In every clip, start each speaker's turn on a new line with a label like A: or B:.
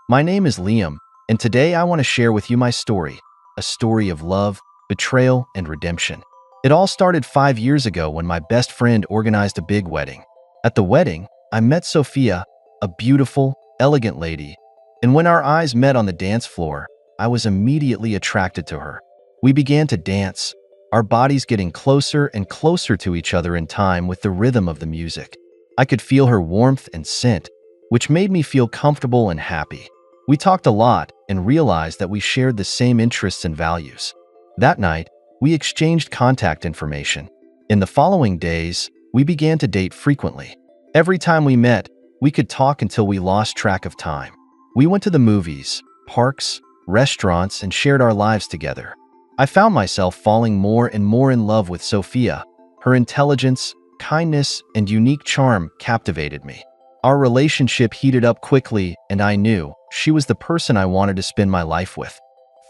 A: My name is Liam, and today I want to share with you my story, a story of love, betrayal, and redemption. It all started 5 years ago when my best friend organized a big wedding. At the wedding, I met Sophia, a beautiful, elegant lady, and when our eyes met on the dance floor, I was immediately attracted to her. We began to dance, our bodies getting closer and closer to each other in time with the rhythm of the music. I could feel her warmth and scent, which made me feel comfortable and happy. We talked a lot and realized that we shared the same interests and values. That night, we exchanged contact information. In the following days, we began to date frequently. Every time we met, we could talk until we lost track of time. We went to the movies, parks, restaurants, and shared our lives together. I found myself falling more and more in love with Sophia. Her intelligence, kindness, and unique charm captivated me. Our relationship heated up quickly, and I knew she was the person I wanted to spend my life with.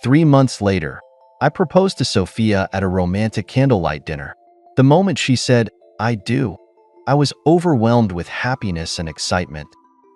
A: 3 months later, I proposed to Sophia at a romantic candlelight dinner. The moment she said, "I do," I was overwhelmed with happiness and excitement.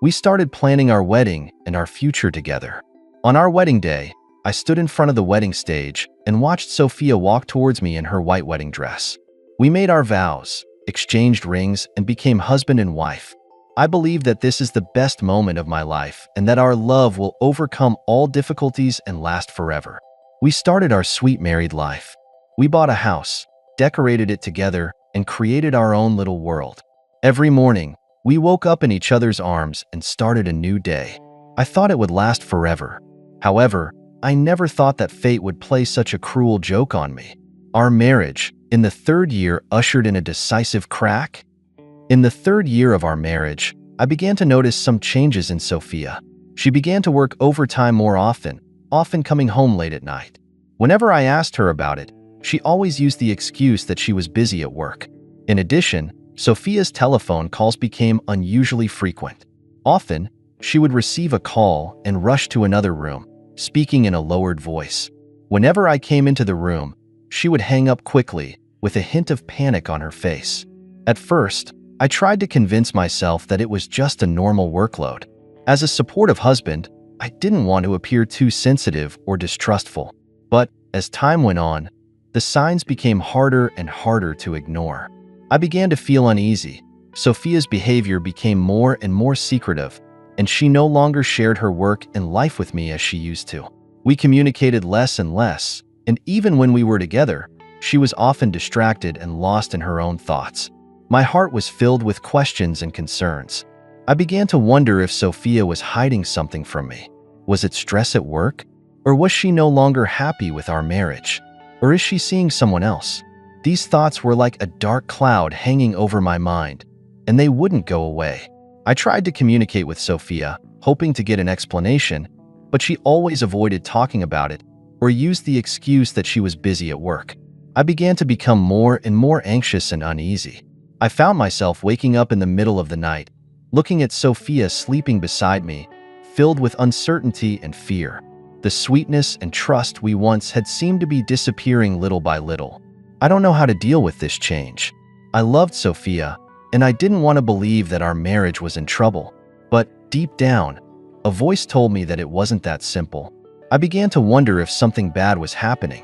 A: We started planning our wedding and our future together. On our wedding day, I stood in front of the wedding stage and watched Sophia walk towards me in her white wedding dress. We made our vows, exchanged rings, and became husband and wife. I believe that this is the best moment of my life and that our love will overcome all difficulties and last forever. We started our sweet married life. We bought a house, decorated it together, and created our own little world. Every morning, we woke up in each other's arms and started a new day. I thought it would last forever. However, I never thought that fate would play such a cruel joke on me. Our marriage, in the third year, ushered in a decisive crack. In the third year of our marriage, I began to notice some changes in Sophia. She began to work overtime more often coming home late at night. Whenever I asked her about it, she always used the excuse that she was busy at work. In addition, Sophia's telephone calls became unusually frequent. Often, she would receive a call and rush to another room, speaking in a lowered voice. Whenever I came into the room, she would hang up quickly, with a hint of panic on her face. At first, I tried to convince myself that it was just a normal workload. As a supportive husband, I didn't want to appear too sensitive or distrustful. But as time went on, the signs became harder and harder to ignore. I began to feel uneasy. Sophia's behavior became more and more secretive, and she no longer shared her work and life with me as she used to. We communicated less and less, and even when we were together, she was often distracted and lost in her own thoughts. My heart was filled with questions and concerns. I began to wonder if Sophia was hiding something from me. Was it stress at work? Or was she no longer happy with our marriage? Or is she seeing someone else? These thoughts were like a dark cloud hanging over my mind, and they wouldn't go away. I tried to communicate with Sophia, hoping to get an explanation, but she always avoided talking about it or used the excuse that she was busy at work. I began to become more and more anxious and uneasy. I found myself waking up in the middle of the night, looking at Sophia sleeping beside me, filled with uncertainty and fear. The sweetness and trust we once had seemed to be disappearing little by little. I don't know how to deal with this change. I loved Sophia, and I didn't want to believe that our marriage was in trouble. But deep down, a voice told me that it wasn't that simple. I began to wonder if something bad was happening.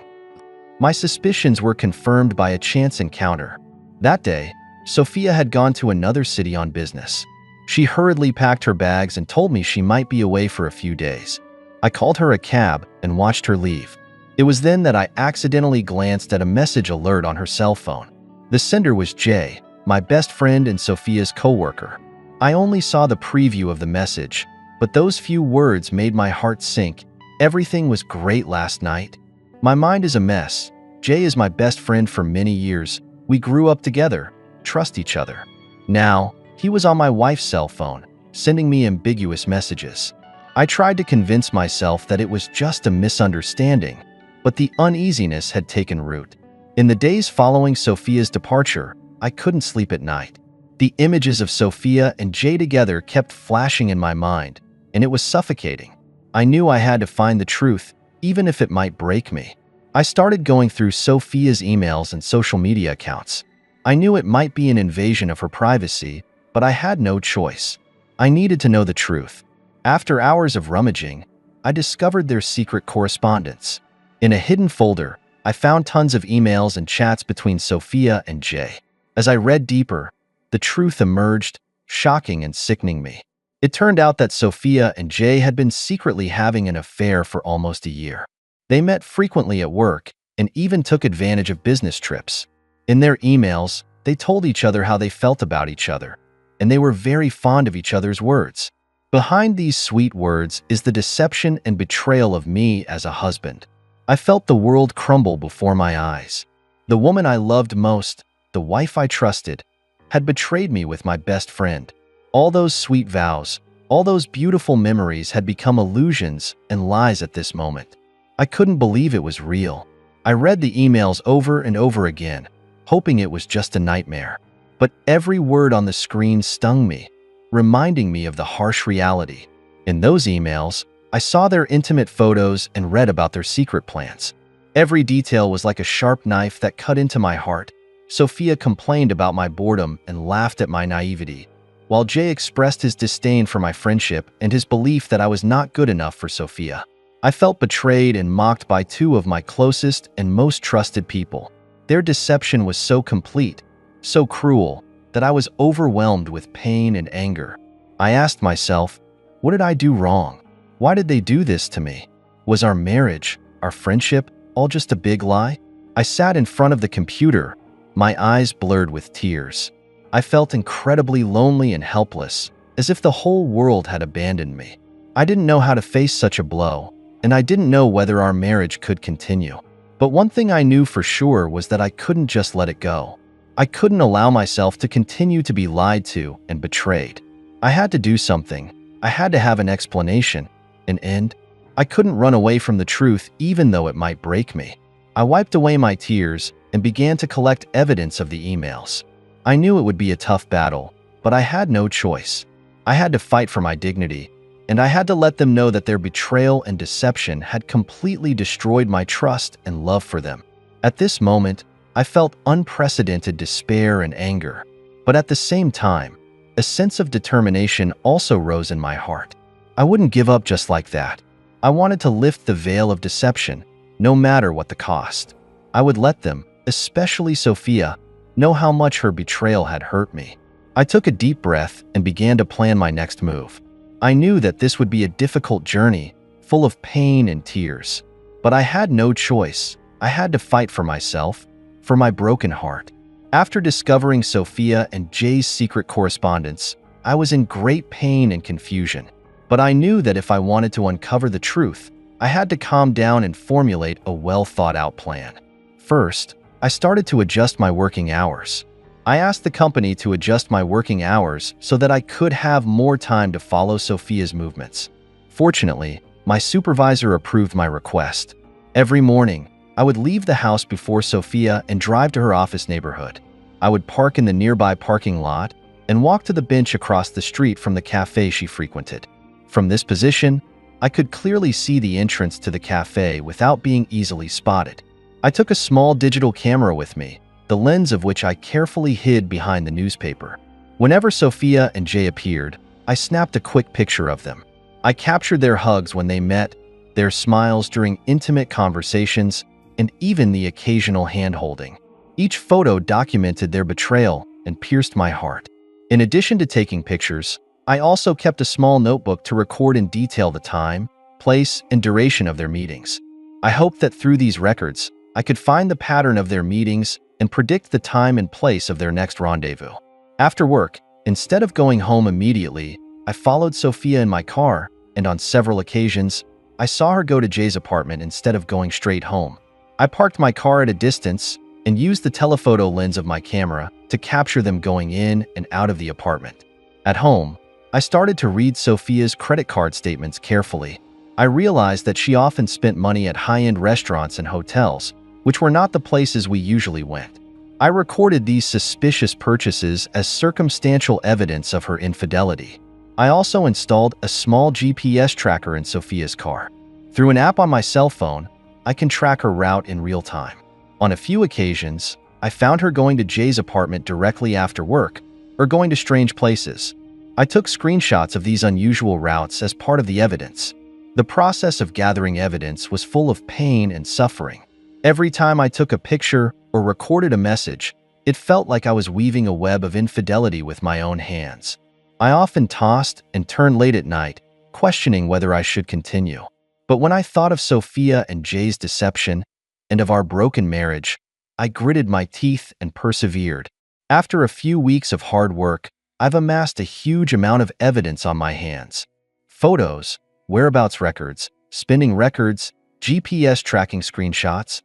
A: My suspicions were confirmed by a chance encounter. That day, Sophia had gone to another city on business. She hurriedly packed her bags and told me she might be away for a few days. I called her a cab and watched her leave. It was then that I accidentally glanced at a message alert on her cell phone. The sender was Jay, my best friend and Sophia's coworker. I only saw the preview of the message, but those few words made my heart sink. Everything was great last night. My mind is a mess. Jay is my best friend for many years. We grew up together, trust each other. Now, he was on my wife's cell phone, sending me ambiguous messages. I tried to convince myself that it was just a misunderstanding, but the uneasiness had taken root. In the days following Sophia's departure, I couldn't sleep at night. The images of Sophia and Jay together kept flashing in my mind, and it was suffocating. I knew I had to find the truth, even if it might break me. I started going through Sophia's emails and social media accounts. I knew it might be an invasion of her privacy, but I had no choice. I needed to know the truth. After hours of rummaging, I discovered their secret correspondence. In a hidden folder, I found tons of emails and chats between Sophia and Jay. As I read deeper, the truth emerged, shocking and sickening me. It turned out that Sophia and Jay had been secretly having an affair for almost a year. They met frequently at work and even took advantage of business trips. In their emails, they told each other how they felt about each other, and they were very fond of each other's words. Behind these sweet words is the deception and betrayal of me as a husband. I felt the world crumble before my eyes. The woman I loved most, the wife I trusted, had betrayed me with my best friend. All those sweet vows, all those beautiful memories had become illusions and lies at this moment. I couldn't believe it was real. I read the emails over and over again, hoping it was just a nightmare. But every word on the screen stung me, reminding me of the harsh reality. In those emails, I saw their intimate photos and read about their secret plans. Every detail was like a sharp knife that cut into my heart. Sophia complained about my boredom and laughed at my naivety, while Jay expressed his disdain for my friendship and his belief that I was not good enough for Sophia. I felt betrayed and mocked by two of my closest and most trusted people. Their deception was so complete, so cruel, that I was overwhelmed with pain and anger. I asked myself, what did I do wrong? Why did they do this to me? Was our marriage, our friendship, all just a big lie? I sat in front of the computer, my eyes blurred with tears. I felt incredibly lonely and helpless, as if the whole world had abandoned me. I didn't know how to face such a blow, and I didn't know whether our marriage could continue. But one thing I knew for sure was that I couldn't just let it go. I couldn't allow myself to continue to be lied to and betrayed. I had to do something. I had to have an explanation, an end. I couldn't run away from the truth even though it might break me. I wiped away my tears and began to collect evidence of the emails. I knew it would be a tough battle, but I had no choice. I had to fight for my dignity, and I had to let them know that their betrayal and deception had completely destroyed my trust and love for them. At this moment, I felt unprecedented despair and anger, but at the same time, a sense of determination also rose in my heart. I wouldn't give up just like that. I wanted to lift the veil of deception, no matter what the cost. I would let them, especially Sophia, know how much her betrayal had hurt me. I took a deep breath and began to plan my next move. I knew that this would be a difficult journey, full of pain and tears. But I had no choice. I had to fight for myself, for my broken heart. After discovering Sophia and Jay's secret correspondence, I was in great pain and confusion. But I knew that if I wanted to uncover the truth, I had to calm down and formulate a well-thought-out plan. First, I started to adjust my working hours. I asked the company to adjust my working hours so that I could have more time to follow Sophia's movements. Fortunately, my supervisor approved my request. Every morning, I would leave the house before Sophia and drive to her office neighborhood. I would park in the nearby parking lot and walk to the bench across the street from the cafe she frequented. From this position, I could clearly see the entrance to the cafe without being easily spotted. I took a small digital camera with me, the lens of which I carefully hid behind the newspaper. Whenever Sophia and Jay appeared, I snapped a quick picture of them. I captured their hugs when they met, their smiles during intimate conversations, and even the occasional hand-holding. Each photo documented their betrayal and pierced my heart. In addition to taking pictures, I also kept a small notebook to record in detail the time, place, and duration of their meetings. I hoped that through these records, I could find the pattern of their meetings and predict the time and place of their next rendezvous. After work, instead of going home immediately, I followed Sophia in my car, and on several occasions, I saw her go to Jay's apartment instead of going straight home. I parked my car at a distance and used the telephoto lens of my camera to capture them going in and out of the apartment. At home, I started to read Sophia's credit card statements carefully. I realized that she often spent money at high-end restaurants and hotels, which were not the places we usually went. I recorded these suspicious purchases as circumstantial evidence of her infidelity. I also installed a small GPS tracker in Sophia's car. Through an app on my cell phone, I can track her route in real time. On a few occasions, I found her going to Jay's apartment directly after work or going to strange places. I took screenshots of these unusual routes as part of the evidence. The process of gathering evidence was full of pain and suffering. Every time I took a picture or recorded a message, it felt like I was weaving a web of infidelity with my own hands. I often tossed and turned late at night, questioning whether I should continue. But when I thought of Sophia and Jay's deception and of our broken marriage, I gritted my teeth and persevered. After a few weeks of hard work, I've amassed a huge amount of evidence on my hands. Photos, whereabouts records, spinning records, GPS tracking screenshots.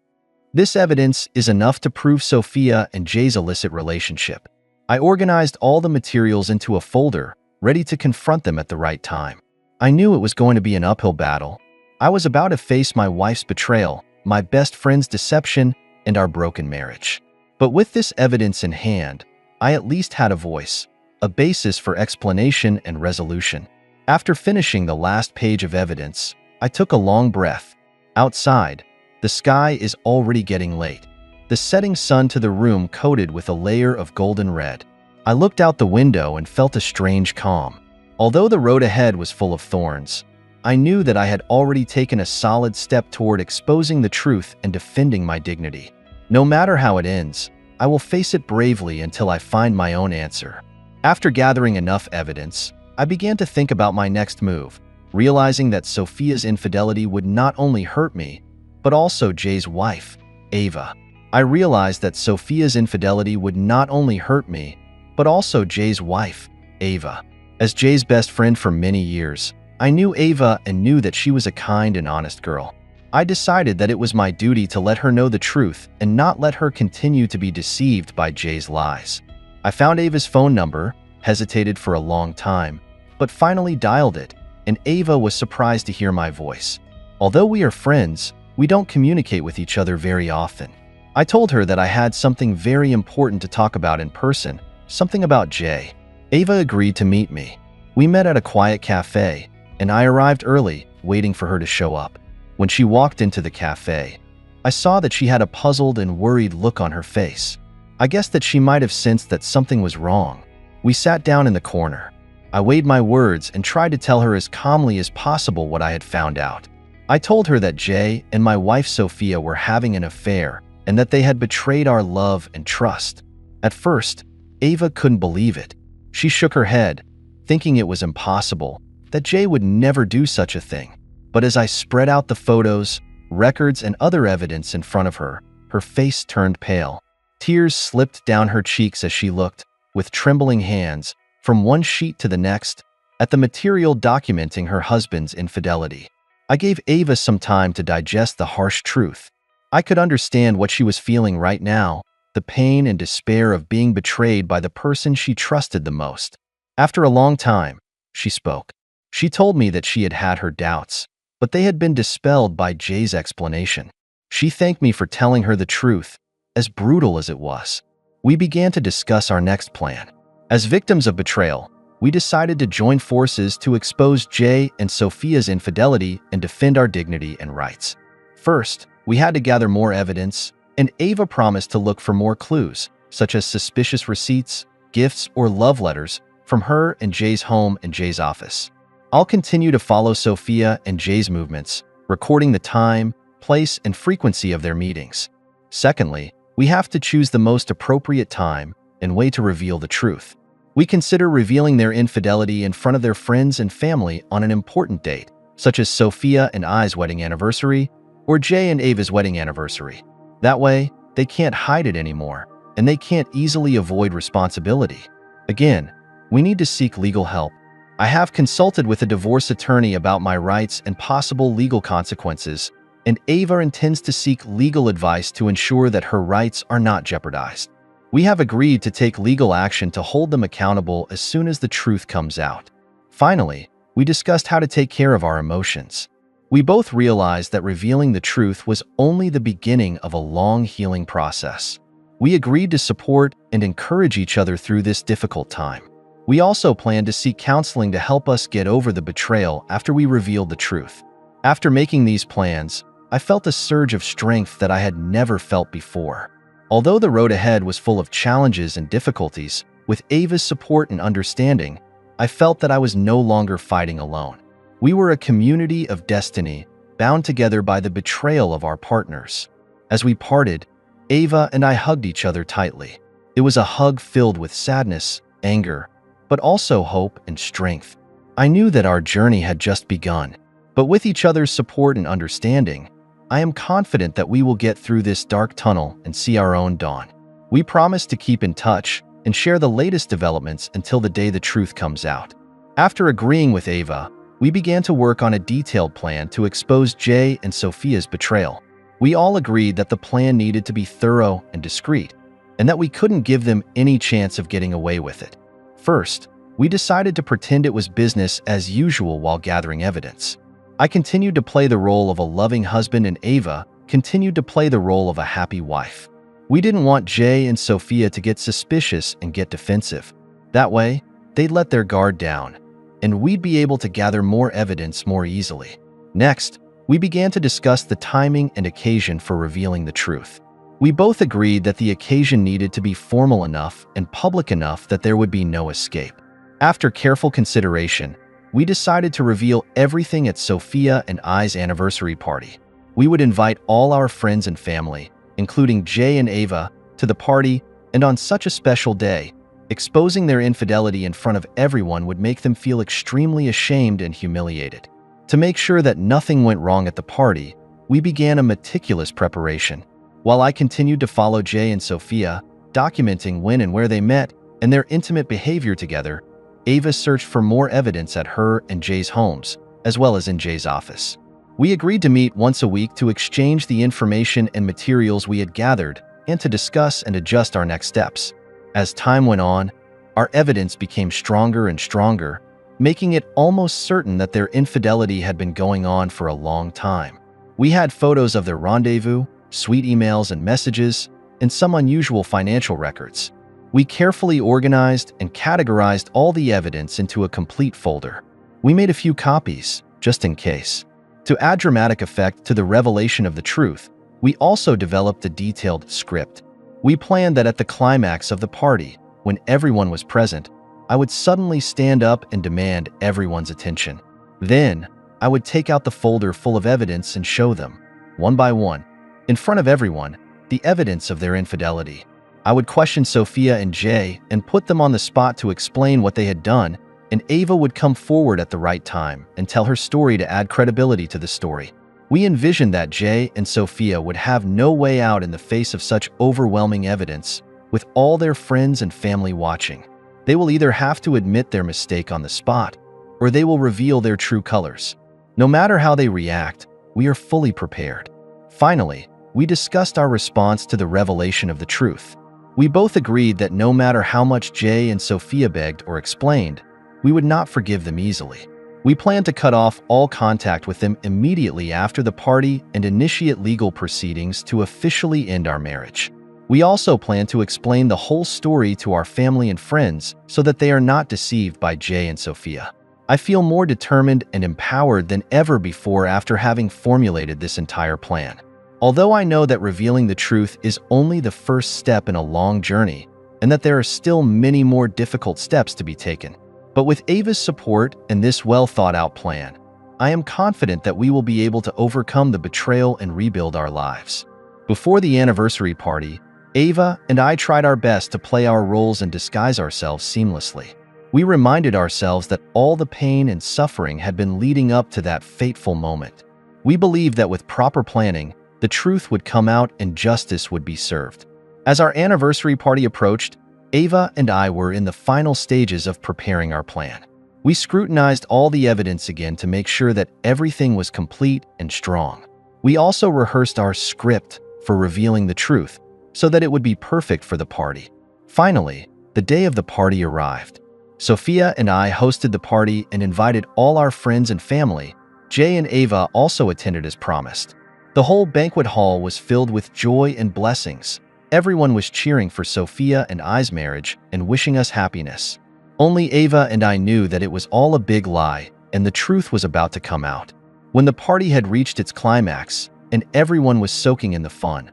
A: This evidence is enough to prove Sophia and Jay's illicit relationship. I organized all the materials into a folder, ready to confront them at the right time. I knew it was going to be an uphill battle. I was about to face my wife's betrayal, my best friend's deception, and our broken marriage. But with this evidence in hand, I at least had a voice, a basis for explanation and resolution. After finishing the last page of evidence, I took a long breath. Outside, the sky is already getting late. The setting sun to the room coated with a layer of golden red. I looked out the window and felt a strange calm. Although the road ahead was full of thorns, I knew that I had already taken a solid step toward exposing the truth and defending my dignity. No matter how it ends, I will face it bravely until I find my own answer. After gathering enough evidence, I began to think about my next move, realizing that Sophia's infidelity would not only hurt me, but also Jay's wife, Ava. I realized that Sophia's infidelity would not only hurt me, but also Jay's wife, Ava. As Jay's best friend for many years, I knew Ava and knew that she was a kind and honest girl. I decided that it was my duty to let her know the truth and not let her continue to be deceived by Jay's lies. I found Ava's phone number, hesitated for a long time, but finally dialed it, and Ava was surprised to hear my voice. Although we are friends, we don't communicate with each other very often. I told her that I had something very important to talk about in person, something about Jay. Ava agreed to meet me. We met at a quiet cafe, and I arrived early, waiting for her to show up. When she walked into the cafe, I saw that she had a puzzled and worried look on her face. I guessed that she might have sensed that something was wrong. We sat down in the corner. I weighed my words and tried to tell her as calmly as possible what I had found out. I told her that Jay and my wife Sophia were having an affair and that they had betrayed our love and trust. At first, Ava couldn't believe it. She shook her head, thinking it was impossible, that Jay would never do such a thing. But as I spread out the photos, records, and other evidence in front of her, her face turned pale. Tears slipped down her cheeks as she looked, with trembling hands, from one sheet to the next, at the material documenting her husband's infidelity. I gave Ava some time to digest the harsh truth. I could understand what she was feeling right now, the pain and despair of being betrayed by the person she trusted the most. After a long time, she spoke. She told me that she had had her doubts, but they had been dispelled by Jay's explanation. She thanked me for telling her the truth, as brutal as it was. We began to discuss our next plan. As victims of betrayal, we decided to join forces to expose Jay and Sophia's infidelity and defend our dignity and rights. First, we had to gather more evidence, and Ava promised to look for more clues, such as suspicious receipts, gifts, or love letters from her and Jay's home and Jay's office. I'll continue to follow Sophia and Jay's movements, recording the time, place, and frequency of their meetings. Secondly, we have to choose the most appropriate time and way to reveal the truth. We consider revealing their infidelity in front of their friends and family on an important date, such as Sophia and I's wedding anniversary or Jay and Ava's wedding anniversary. That way, they can't hide it anymore, and they can't easily avoid responsibility. Again, we need to seek legal help. I have consulted with a divorce attorney about my rights and possible legal consequences, and Ava intends to seek legal advice to ensure that her rights are not jeopardized. We have agreed to take legal action to hold them accountable as soon as the truth comes out. Finally, we discussed how to take care of our emotions. We both realized that revealing the truth was only the beginning of a long healing process. We agreed to support and encourage each other through this difficult time. We also planned to seek counseling to help us get over the betrayal after we revealed the truth. After making these plans, I felt a surge of strength that I had never felt before. Although the road ahead was full of challenges and difficulties, with Ava's support and understanding, I felt that I was no longer fighting alone. We were a community of destiny, bound together by the betrayal of our partners. As we parted, Ava and I hugged each other tightly. It was a hug filled with sadness, anger, but also hope and strength. I knew that our journey had just begun, but with each other's support and understanding, I am confident that we will get through this dark tunnel and see our own dawn. We promise to keep in touch and share the latest developments until the day the truth comes out. After agreeing with Ava, we began to work on a detailed plan to expose Jay and Sophia's betrayal. We all agreed that the plan needed to be thorough and discreet, and that we couldn't give them any chance of getting away with it. First, we decided to pretend it was business as usual while gathering evidence. I continued to play the role of a loving husband and Ava continued to play the role of a happy wife. We didn't want Jay and Sophia to get suspicious and get defensive. That way, they'd let their guard down, and we'd be able to gather more evidence more easily. Next, we began to discuss the timing and occasion for revealing the truth. We both agreed that the occasion needed to be formal enough and public enough that there would be no escape. After careful consideration, we decided to reveal everything at Sophia and I's anniversary party. We would invite all our friends and family, including Jay and Ava, to the party, and on such a special day, exposing their infidelity in front of everyone would make them feel extremely ashamed and humiliated. To make sure that nothing went wrong at the party, we began a meticulous preparation. While I continued to follow Jay and Sophia, documenting when and where they met and their intimate behavior together, Ava searched for more evidence at her and Jay's homes, as well as in Jay's office. We agreed to meet once a week to exchange the information and materials we had gathered and to discuss and adjust our next steps. As time went on, our evidence became stronger and stronger, making it almost certain that their infidelity had been going on for a long time. We had photos of their rendezvous, sweet emails and messages, and some unusual financial records. We carefully organized and categorized all the evidence into a complete folder. We made a few copies, just in case. To add dramatic effect to the revelation of the truth, we also developed a detailed script. We planned that at the climax of the party, when everyone was present, I would suddenly stand up and demand everyone's attention. Then, I would take out the folder full of evidence and show them, one by one, in front of everyone, the evidence of their infidelity. I would question Sophia and Jay and put them on the spot to explain what they had done, and Ava would come forward at the right time and tell her story to add credibility to the story. We envisioned that Jay and Sophia would have no way out in the face of such overwhelming evidence, with all their friends and family watching. They will either have to admit their mistake on the spot, or they will reveal their true colors. No matter how they react, we are fully prepared. Finally, we discussed our response to the revelation of the truth. We both agreed that no matter how much Jay and Sophia begged or explained, we would not forgive them easily. We planned to cut off all contact with them immediately after the party and initiate legal proceedings to officially end our marriage. We also planned to explain the whole story to our family and friends so that they are not deceived by Jay and Sophia. I feel more determined and empowered than ever before after having formulated this entire plan. Although I know that revealing the truth is only the first step in a long journey, and that there are still many more difficult steps to be taken. But with Ava's support and this well-thought-out plan, I am confident that we will be able to overcome the betrayal and rebuild our lives. Before the anniversary party, Ava and I tried our best to play our roles and disguise ourselves seamlessly. We reminded ourselves that all the pain and suffering had been leading up to that fateful moment. We believed that with proper planning, the truth would come out and justice would be served. As our anniversary party approached, Ava and I were in the final stages of preparing our plan. We scrutinized all the evidence again to make sure that everything was complete and strong. We also rehearsed our script for revealing the truth so that it would be perfect for the party. Finally, the day of the party arrived. Sophia and I hosted the party and invited all our friends and family. Jay and Ava also attended as promised. The whole banquet hall was filled with joy and blessings. Everyone was cheering for Sophia and I's marriage and wishing us happiness. Only Ava and I knew that it was all a big lie and the truth was about to come out. When the party had reached its climax and everyone was soaking in the fun,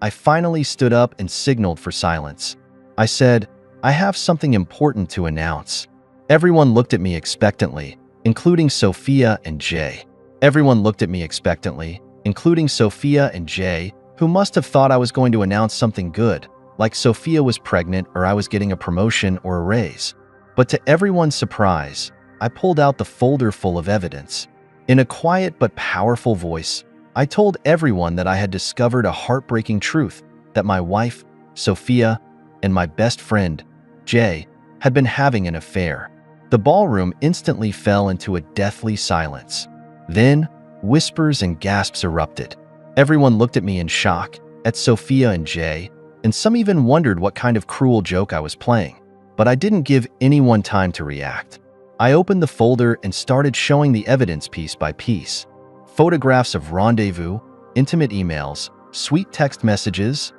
A: I finally stood up and signaled for silence. I said, "I have something important to announce." Everyone looked at me expectantly, including Sophia and Jay. Everyone looked at me expectantly, including Sophia and Jay, who must have thought I was going to announce something good, like Sophia was pregnant or I was getting a promotion or a raise. But to everyone's surprise, I pulled out the folder full of evidence. In a quiet but powerful voice, I told everyone that I had discovered a heartbreaking truth, that my wife, Sophia, and my best friend, Jay, had been having an affair. The ballroom instantly fell into a deathly silence. Then, whispers and gasps erupted. Everyone looked at me in shock, at Sophia and Jay, and some even wondered what kind of cruel joke I was playing. But I didn't give anyone time to react. I opened the folder and started showing the evidence piece by piece. Photographs of rendezvous, intimate emails, sweet text messages.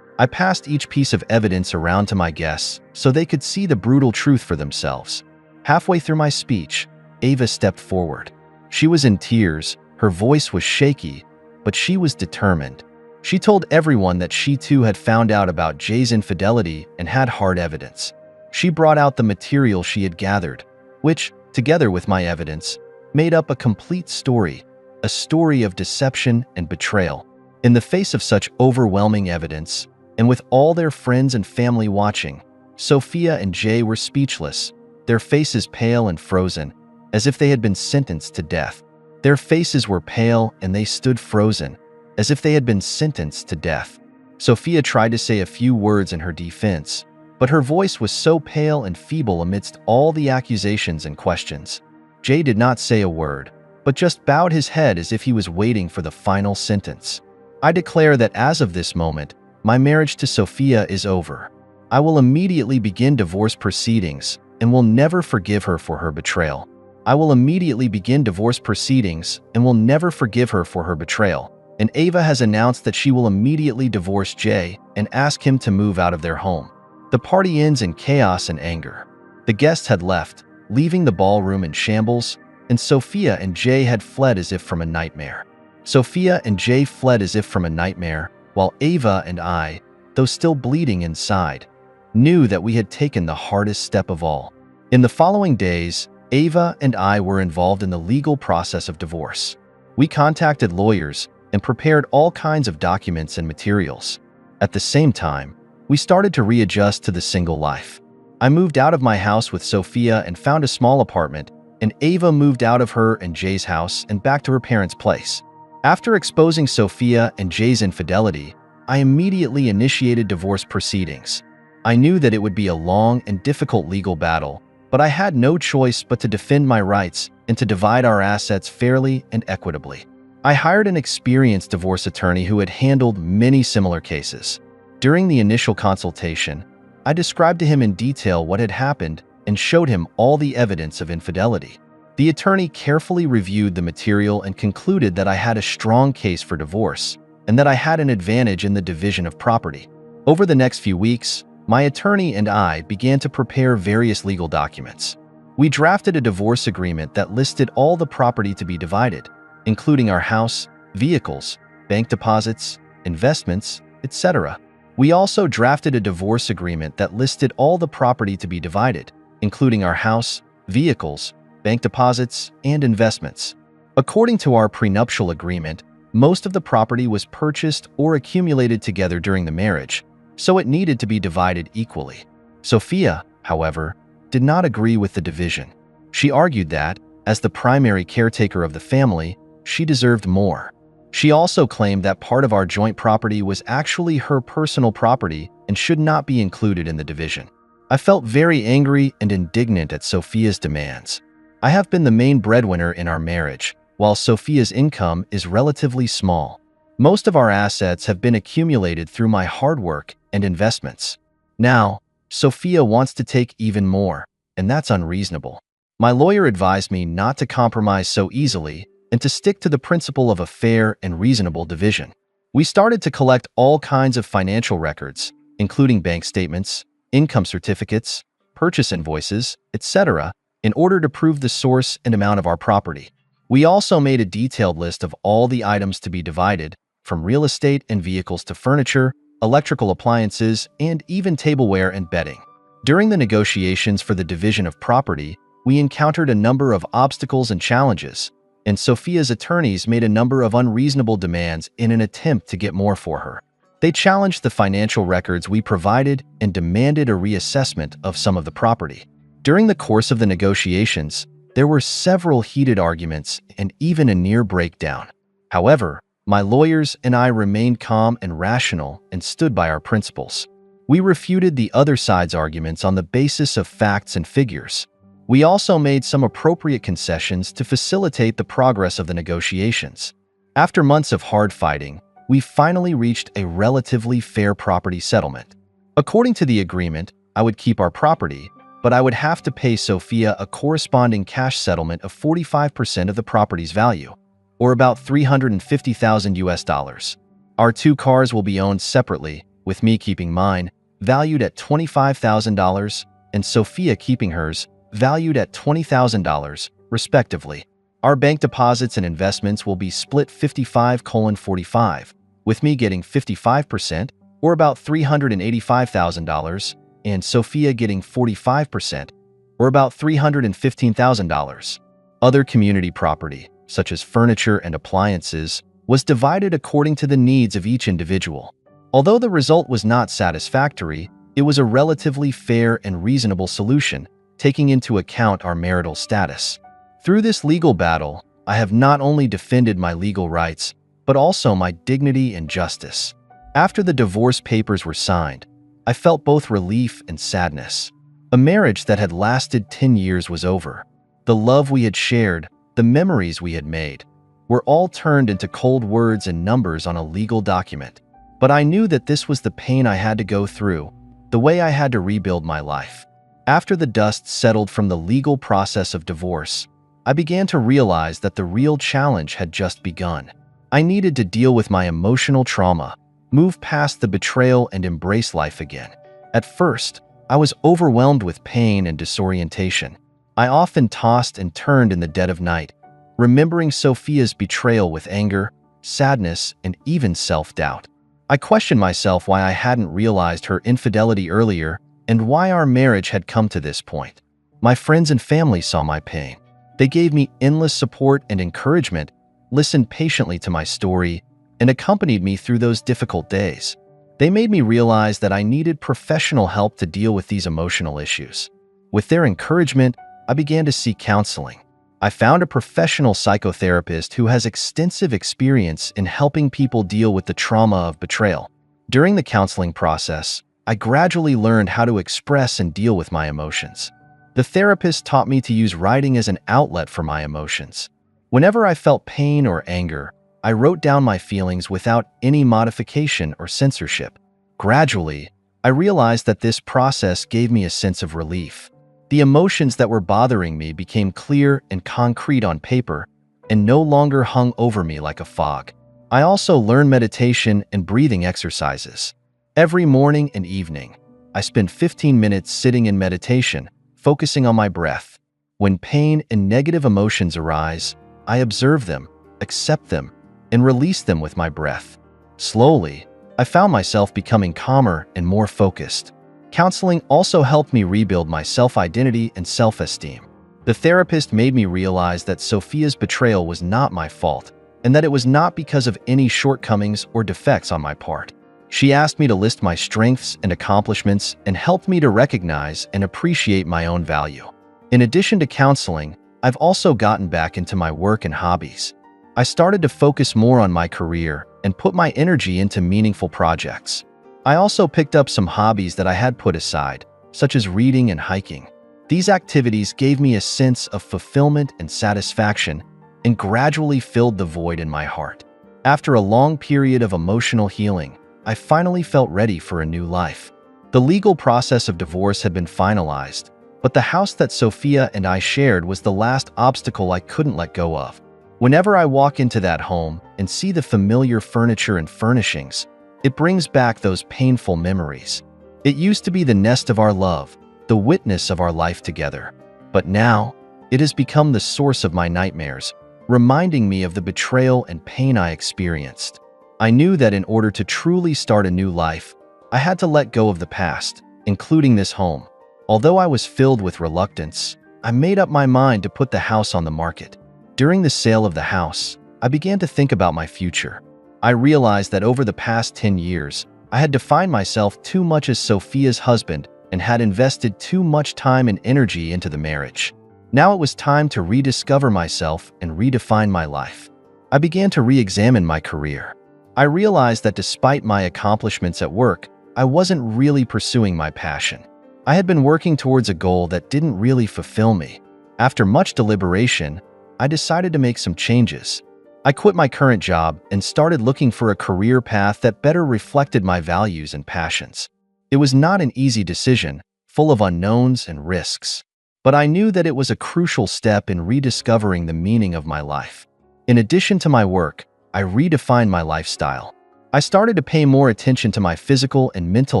A: I passed each piece of evidence around to my guests so they could see the brutal truth for themselves. Halfway through my speech, Ava stepped forward. She was in tears, her voice was shaky, but she was determined. She told everyone that she too had found out about Jay's infidelity and had hard evidence. She brought out the material she had gathered, which, together with my evidence, made up a complete story, a story of deception and betrayal. In the face of such overwhelming evidence, and with all their friends and family watching, Sophia and Jay were speechless, their faces pale and frozen, as if they had been sentenced to death. Their faces were pale and they stood frozen, as if they had been sentenced to death. Sophia tried to say a few words in her defense, but her voice was so pale and feeble amidst all the accusations and questions. Jay did not say a word, but just bowed his head as if he was waiting for the final sentence. I declare that as of this moment, my marriage to Sophia is over. I will immediately begin divorce proceedings and will never forgive her for her betrayal. I will immediately begin divorce proceedings and will never forgive her for her betrayal. And Ava has announced that she will immediately divorce Jay and ask him to move out of their home. The party ends in chaos and anger. The guests had left, leaving the ballroom in shambles, and Sophia and Jay had fled as if from a nightmare. Sophia and Jay fled as if from a nightmare, while Ava and I, though still bleeding inside, knew that we had taken the hardest step of all. In the following days, Ava and I were involved in the legal process of divorce. We contacted lawyers and prepared all kinds of documents and materials. At the same time, we started to readjust to the single life. I moved out of my house with Sophia and found a small apartment, and Ava moved out of her and Jay's house and back to her parents' place. After exposing Sophia and Jay's infidelity, I immediately initiated divorce proceedings. I knew that it would be a long and difficult legal battle, but I had no choice but to defend my rights and to divide our assets fairly and equitably. I hired an experienced divorce attorney who had handled many similar cases. During the initial consultation, I described to him in detail what had happened and showed him all the evidence of infidelity. The attorney carefully reviewed the material and concluded that I had a strong case for divorce and that I had an advantage in the division of property. Over the next few weeks, my attorney and I began to prepare various legal documents. We drafted a divorce agreement that listed all the property to be divided, including our house, vehicles, bank deposits, investments, etc. We also drafted a divorce agreement that listed all the property to be divided, including our house, vehicles, bank deposits, and investments. According to our prenuptial agreement, most of the property was purchased or accumulated together during the marriage, so it needed to be divided equally. Sophia, however, did not agree with the division. She argued that, as the primary caretaker of the family, she deserved more. She also claimed that part of our joint property was actually her personal property and should not be included in the division. I felt very angry and indignant at Sophia's demands. I have been the main breadwinner in our marriage, while Sophia's income is relatively small. Most of our assets have been accumulated through my hard work and investments. Now, Sophia wants to take even more, and that's unreasonable. My lawyer advised me not to compromise so easily and to stick to the principle of a fair and reasonable division. We started to collect all kinds of financial records, including bank statements, income certificates, purchase invoices, etc., in order to prove the source and amount of our property. We also made a detailed list of all the items to be divided, from real estate and vehicles to furniture, electrical appliances, and even tableware and bedding. During the negotiations for the division of property, we encountered a number of obstacles and challenges, and Sophia's attorneys made a number of unreasonable demands in an attempt to get more for her. They challenged the financial records we provided and demanded a reassessment of some of the property. During the course of the negotiations, there were several heated arguments and even a near breakdown. However, my lawyers and I remained calm and rational and stood by our principles. We refuted the other side's arguments on the basis of facts and figures. We also made some appropriate concessions to facilitate the progress of the negotiations. After months of hard fighting, we finally reached a relatively fair property settlement. According to the agreement, I would keep our property, but I would have to pay Sophia a corresponding cash settlement of 45% of the property's value, or about $350,000. Our two cars will be owned separately, with me keeping mine, valued at $25,000, and Sophia keeping hers, valued at $20,000, respectively. Our bank deposits and investments will be split 55:45, with me getting 55%, or about $385,000, and Sophia getting 45%, or about $315,000. Other community property, such as furniture and appliances, was divided according to the needs of each individual. Although the result was not satisfactory, it was a relatively fair and reasonable solution, taking into account our marital status. Through this legal battle, I have not only defended my legal rights, but also my dignity and justice. After the divorce papers were signed, I felt both relief and sadness. A marriage that had lasted 10 years was over. The love we had shared, the memories we had made, were all turned into cold words and numbers on a legal document. But I knew that this was the pain I had to go through, the way I had to rebuild my life. After the dust settled from the legal process of divorce, I began to realize that the real challenge had just begun. I needed to deal with my emotional trauma, move past the betrayal, and embrace life again. At first, I was overwhelmed with pain and disorientation. I often tossed and turned in the dead of night, remembering Sophia's betrayal with anger, sadness, and even self-doubt. I questioned myself why I hadn't realized her infidelity earlier and why our marriage had come to this point. My friends and family saw my pain. They gave me endless support and encouragement, listened patiently to my story, and accompanied me through those difficult days. They made me realize that I needed professional help to deal with these emotional issues. With their encouragement, I began to seek counseling. I found a professional psychotherapist who has extensive experience in helping people deal with the trauma of betrayal. During the counseling process, I gradually learned how to express and deal with my emotions. The therapist taught me to use writing as an outlet for my emotions. Whenever I felt pain or anger, I wrote down my feelings without any modification or censorship. Gradually, I realized that this process gave me a sense of relief. The emotions that were bothering me became clear and concrete on paper and no longer hung over me like a fog. I also learned meditation and breathing exercises. Every morning and evening, I spend 15 minutes sitting in meditation, focusing on my breath. When pain and negative emotions arise, I observe them, accept them, and release them with my breath. Slowly, I found myself becoming calmer and more focused. Counseling also helped me rebuild my self-identity and self-esteem. The therapist made me realize that Sophia's betrayal was not my fault, and that it was not because of any shortcomings or defects on my part. She asked me to list my strengths and accomplishments and helped me to recognize and appreciate my own value. In addition to counseling, I've also gotten back into my work and hobbies. I started to focus more on my career and put my energy into meaningful projects. I also picked up some hobbies that I had put aside, such as reading and hiking. These activities gave me a sense of fulfillment and satisfaction and gradually filled the void in my heart. After a long period of emotional healing, I finally felt ready for a new life. The legal process of divorce had been finalized, but the house that Sophia and I shared was the last obstacle I couldn't let go of. Whenever I walk into that home and see the familiar furniture and furnishings, it brings back those painful memories. It used to be the nest of our love, the witness of our life together. But now, it has become the source of my nightmares, reminding me of the betrayal and pain I experienced. I knew that in order to truly start a new life, I had to let go of the past, including this home. Although I was filled with reluctance, I made up my mind to put the house on the market. During the sale of the house, I began to think about my future. I realized that over the past 10 years, I had defined myself too much as Sophia's husband and had invested too much time and energy into the marriage. Now it was time to rediscover myself and redefine my life. I began to re-examine my career. I realized that despite my accomplishments at work, I wasn't really pursuing my passion. I had been working towards a goal that didn't really fulfill me. After much deliberation, I decided to make some changes. I quit my current job and started looking for a career path that better reflected my values and passions. It was not an easy decision, full of unknowns and risks, but I knew that it was a crucial step in rediscovering the meaning of my life. In addition to my work, I redefined my lifestyle. I started to pay more attention to my physical and mental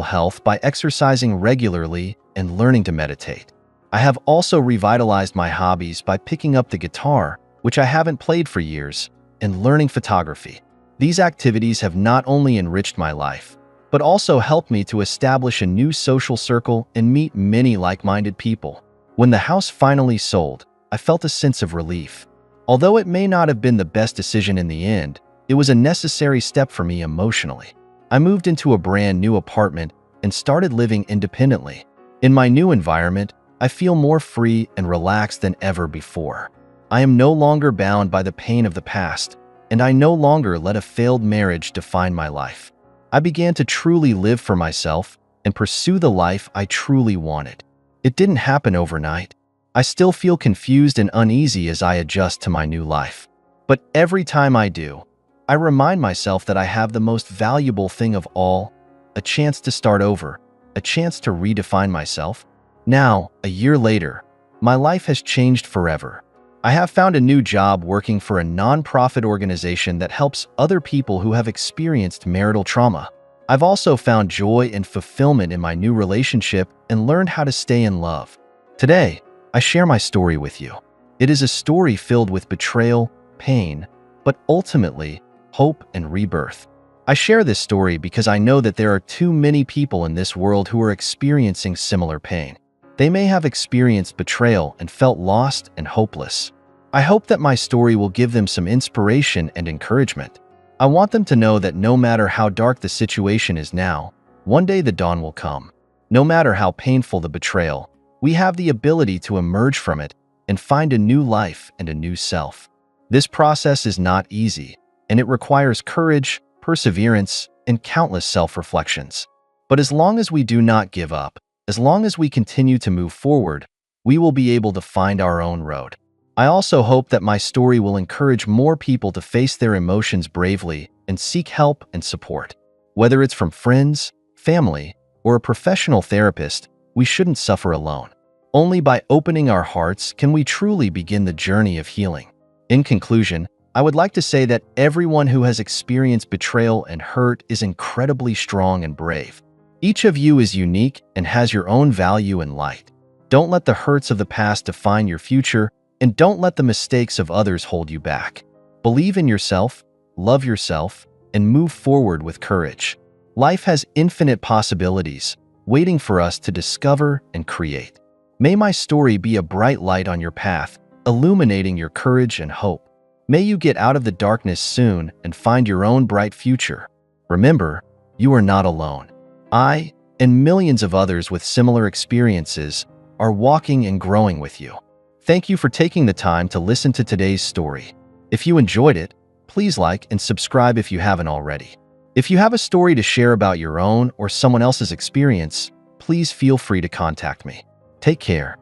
A: health by exercising regularly and learning to meditate. I have also revitalized my hobbies by picking up the guitar, which I haven't played for years, and learning photography. These activities have not only enriched my life, but also helped me to establish a new social circle and meet many like-minded people. When the house finally sold, I felt a sense of relief. Although it may not have been the best decision in the end, it was a necessary step for me emotionally. I moved into a brand new apartment and started living independently. In my new environment, I feel more free and relaxed than ever before. I am no longer bound by the pain of the past, and I no longer let a failed marriage define my life. I began to truly live for myself and pursue the life I truly wanted. It didn't happen overnight. I still feel confused and uneasy as I adjust to my new life. But every time I do, I remind myself that I have the most valuable thing of all, a chance to start over, a chance to redefine myself. Now, a year later, my life has changed forever. I have found a new job working for a nonprofit organization that helps other people who have experienced marital trauma. I've also found joy and fulfillment in my new relationship and learned how to stay in love. Today, I share my story with you. It is a story filled with betrayal, pain, but ultimately, hope and rebirth. I share this story because I know that there are too many people in this world who are experiencing similar pain. They may have experienced betrayal and felt lost and hopeless. I hope that my story will give them some inspiration and encouragement. I want them to know that no matter how dark the situation is now, one day the dawn will come. No matter how painful the betrayal, we have the ability to emerge from it and find a new life and a new self. This process is not easy, and it requires courage, perseverance, and countless self-reflections. But as long as we do not give up, as long as we continue to move forward, we will be able to find our own road. I also hope that my story will encourage more people to face their emotions bravely and seek help and support. Whether it's from friends, family, or a professional therapist, we shouldn't suffer alone. Only by opening our hearts can we truly begin the journey of healing. In conclusion, I would like to say that everyone who has experienced betrayal and hurt is incredibly strong and brave. Each of you is unique and has your own value and light. Don't let the hurts of the past define your future, and don't let the mistakes of others hold you back. Believe in yourself, love yourself, and move forward with courage. Life has infinite possibilities, waiting for us to discover and create. May my story be a bright light on your path, illuminating your courage and hope. May you get out of the darkness soon and find your own bright future. Remember, you are not alone. I, and millions of others with similar experiences, are walking and growing with you. Thank you for taking the time to listen to today's story. If you enjoyed it, please like and subscribe if you haven't already. If you have a story to share about your own or someone else's experience, please feel free to contact me. Take care.